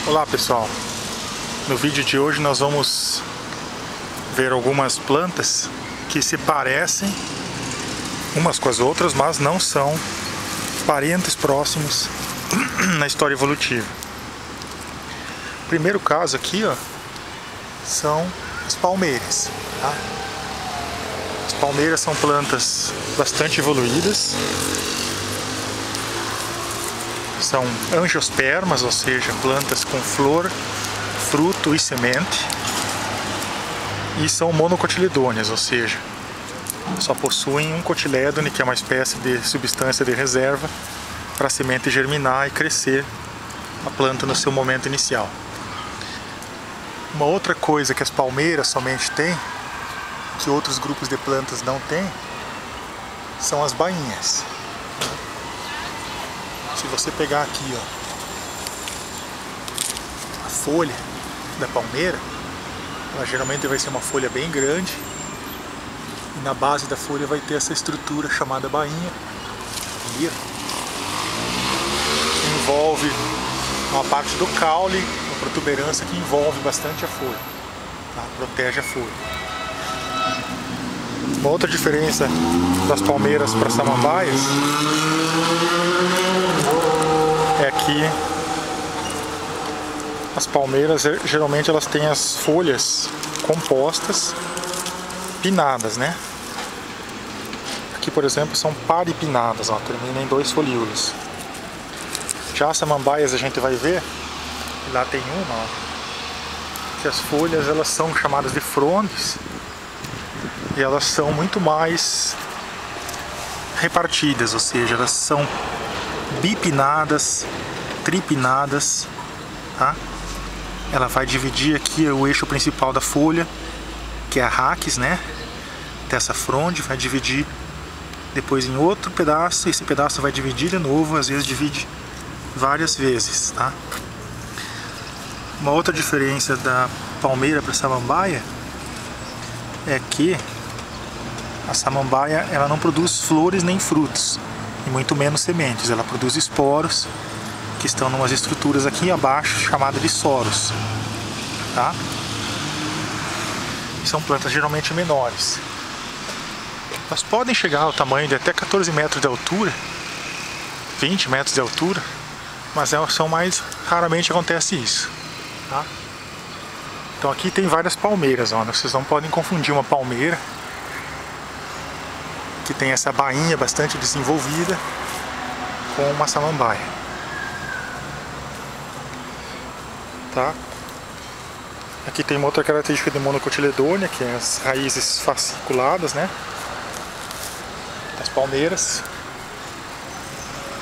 Olá pessoal, no vídeo de hoje nós vamos ver algumas plantas que se parecem umas com as outras, mas não são parentes próximos na história evolutiva. O primeiro caso aqui, ó, são as palmeiras, tá? As palmeiras são plantas bastante evoluídas. São angiospermas, ou seja, plantas com flor, fruto e semente. E são monocotiledôneas, ou seja, só possuem um cotilédone, que é uma espécie de substância de reserva para a semente germinar e crescer a planta no seu momento inicial. Uma outra coisa que as palmeiras somente têm, que outros grupos de plantas não têm, são as bainhas. Se você pegar aqui, ó, a folha da palmeira, ela geralmente vai ser uma folha bem grande e na base da folha vai ter essa estrutura chamada bainha, que envolve uma parte do caule, uma protuberância que envolve bastante a folha, tá? Protege a folha. Uma outra diferença das palmeiras para samambaias é que as palmeiras geralmente elas têm as folhas compostas pinadas, né? Aqui, por exemplo, são paripinadas, ó, termina em 2 folíolos. Já as samambaias a gente vai ver, lá tem uma, ó, que as folhas elas são chamadas de frondes e elas são muito mais repartidas, ou seja, elas são bipinadas, tripinadas, tá? Ela vai dividir aqui o eixo principal da folha, que é a raquis, né? Dessa fronde, vai dividir depois em outro pedaço, esse pedaço vai dividir de novo, às vezes divide várias vezes, tá? Uma outra diferença da palmeira para a samambaia é que a samambaia ela não produz flores nem frutos, e muito menos sementes. Ela produz esporos, que estão em umas estruturas aqui abaixo, chamadas de soros, tá? São plantas geralmente menores. Elas podem chegar ao tamanho de até 14 metros de altura, 20 metros de altura, mas são mais raramente acontece isso, tá? Então aqui tem várias palmeiras, ó. Vocês não podem confundir uma palmeira que tem essa bainha bastante desenvolvida com uma samambaia, tá? Aqui tem uma outra característica de monocotiledônea, que é as raízes fasciculadas, né, das palmeiras.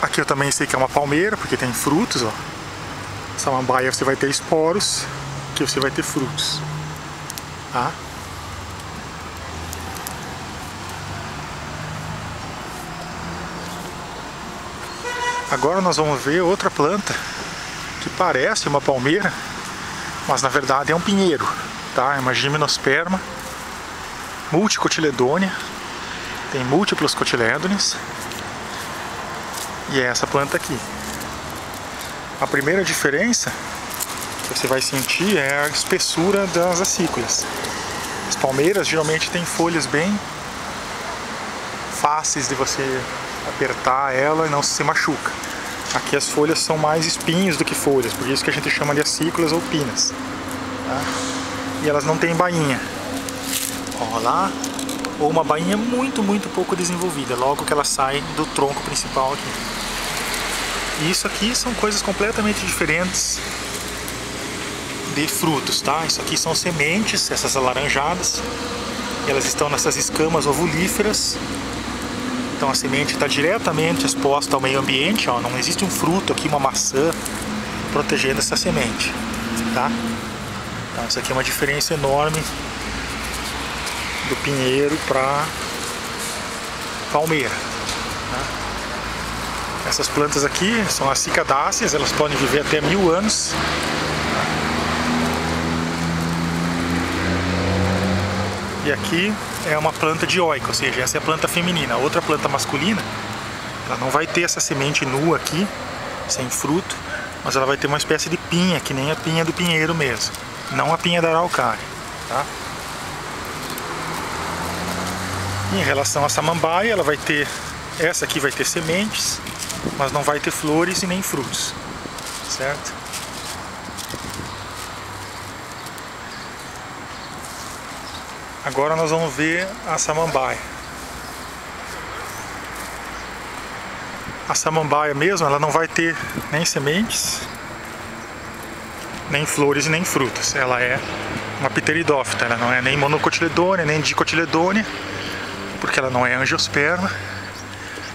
Aqui eu também sei que é uma palmeira, porque tem frutos, ó. Samambaia você vai ter esporos, aqui você vai ter frutos, tá? Agora nós vamos ver outra planta que parece uma palmeira, mas na verdade é um pinheiro, tá? É uma gimnosperma multicotiledônea, tem múltiplos cotilédones, e é essa planta aqui. A primeira diferença que você vai sentir é a espessura das acículas. As palmeiras geralmente têm folhas bem fáceis de você apertar ela e não se machuca. Aqui as folhas são mais espinhos do que folhas, por isso que a gente chama de acículas ou pinas, tá? E elas não têm bainha, ó lá, ou uma bainha muito pouco desenvolvida, logo que ela sai do tronco principal aqui. E isso aqui são coisas completamente diferentes de frutos, tá? Isso aqui são sementes, essas alaranjadas, elas estão nessas escamas ovulíferas. Então a semente está diretamente exposta ao meio ambiente, ó, não existe um fruto aqui, uma maçã, protegendo essa semente, tá? Então isso aqui é uma diferença enorme do pinheiro para palmeira, tá? Essas plantas aqui são as cicadáceas, elas podem viver até 1000 anos. E aqui é uma planta dioica, ou seja, essa é a planta feminina. A outra planta masculina, ela não vai ter essa semente nua aqui, sem fruto, mas ela vai ter uma espécie de pinha, que nem a pinha do pinheiro mesmo, não a pinha da araucária, tá? Em relação à samambaia, ela vai ter, essa aqui vai ter sementes, mas não vai ter flores e nem frutos, certo? Agora nós vamos ver a samambaia. A samambaia mesmo, ela não vai ter nem sementes, nem flores e nem frutas. Ela é uma pteridófita, ela não é nem monocotiledônia, nem dicotiledônia, porque ela não é angiosperma,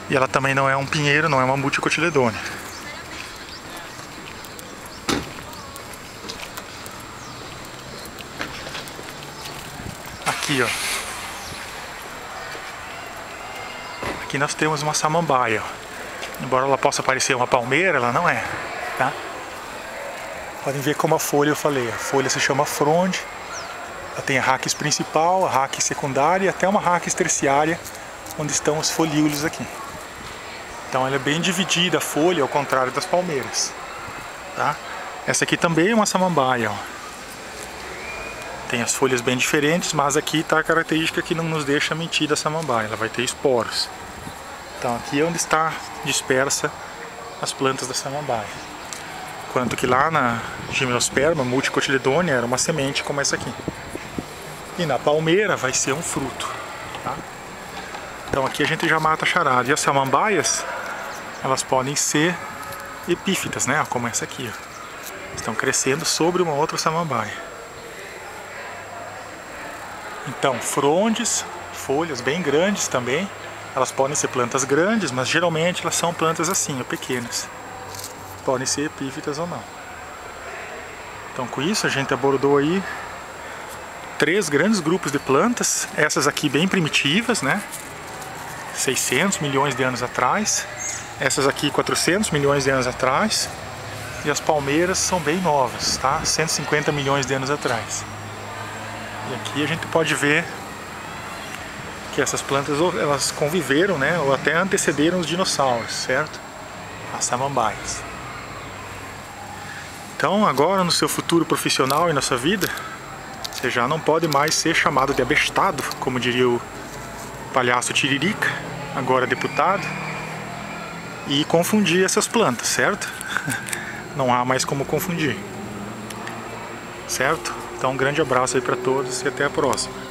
e ela também não é um pinheiro, não é uma multicotiledônia. Aqui, ó. Aqui nós temos uma samambaia, ó. Embora ela possa parecer uma palmeira, ela não é, tá? Podem ver como a folha, eu falei, a folha se chama fronde. Ela tem a raquis principal, a raquis secundária e até uma raquis terciária, onde estão os folíolos aqui. Então ela é bem dividida, a folha, ao contrário das palmeiras, tá? Essa aqui também é uma samambaia, ó. Tem as folhas bem diferentes, mas aqui está a característica que não nos deixa mentir da samambaia, ela vai ter esporos. Então aqui é onde está dispersa as plantas da samambaia. Enquanto que lá na gimnosperma multicotiledônia era uma semente como essa aqui. E na palmeira vai ser um fruto, tá? Então aqui a gente já mata a charada. E as samambaias, elas podem ser epífitas, né? Como essa aqui, ó. Estão crescendo sobre uma outra samambaia. Então, frondes, folhas bem grandes também. Elas podem ser plantas grandes, mas geralmente elas são plantas assim, pequenas. Podem ser epífitas ou não. Então com isso a gente abordou aí 3 grandes grupos de plantas. Essas aqui bem primitivas, né? 600 milhões de anos atrás. Essas aqui 400 milhões de anos atrás. E as palmeiras são bem novas, tá? 150 milhões de anos atrás. E aqui a gente pode ver que essas plantas elas conviveram, né, ou até antecederam os dinossauros, certo? As samambaias. Então agora no seu futuro profissional e na sua vida, você já não pode mais ser chamado de abestado, como diria o palhaço Tiririca, agora deputado, e confundir essas plantas, certo? Não há mais como confundir, certo? Então um grande abraço aí para todos e até a próxima.